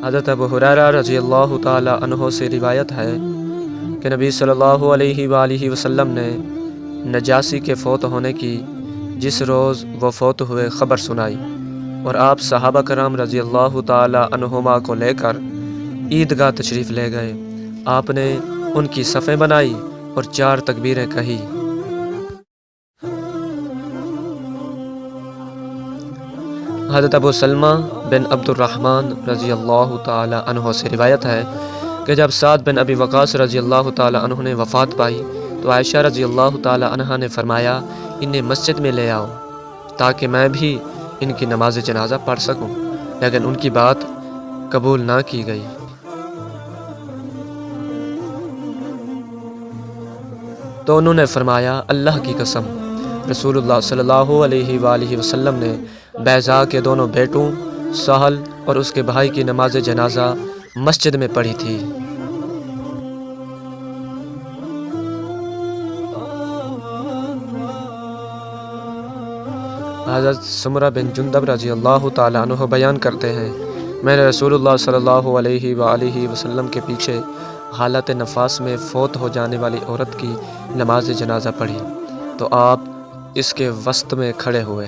حضرت ابو ہریرہ رضی اللہ تعالی عنہ سے روایت ہے کہ نبی صلی اللہ علیہ وآلہ وسلم نے نجاشی کے فوت ہونے کی جس روز وہ فوت ہوئے خبر سنائی، اور آپ صحابہ کرام رضی اللہ تعالی عنہما کو لے کر عیدگاہ تشریف لے گئے۔ آپ نے ان کی صفیں بنائی اور 4 تکبیریں کہی۔ حضرت ابو سلمہ بن عبد الرحمن رضی اللہ تعالی عنہ سے روایت ہے کہ جب سعد بن ابی وقاص رضی اللہ تعالی عنہ نے وفات پائی تو عائشہ رضی اللہ تعالی عنہ نے فرمایا انہیں مسجد میں لے آؤ تاکہ میں بھی ان کی نماز جنازہ پڑھ سکوں، لیکن ان کی بات قبول نہ کی گئی۔ تو انہوں نے فرمایا اللہ کی قسم، رسول اللہ صلی اللہ علیہ وآلہ وسلم نے بیضاء کے دونوں بیٹوں سہل اور اس کے بھائی کی نماز جنازہ مسجد میں پڑھی تھی۔ حضرت سمرہ بن جندب رضی اللہ تعالی عنہ بیان کرتے ہیں میں نے رسول اللہ صلی اللہ علیہ وآلہ وسلم کے پیچھے حالت نفاس میں فوت ہو جانے والی عورت کی نماز جنازہ پڑھی تو آپ اس کے وسط میں کھڑے ہوئے۔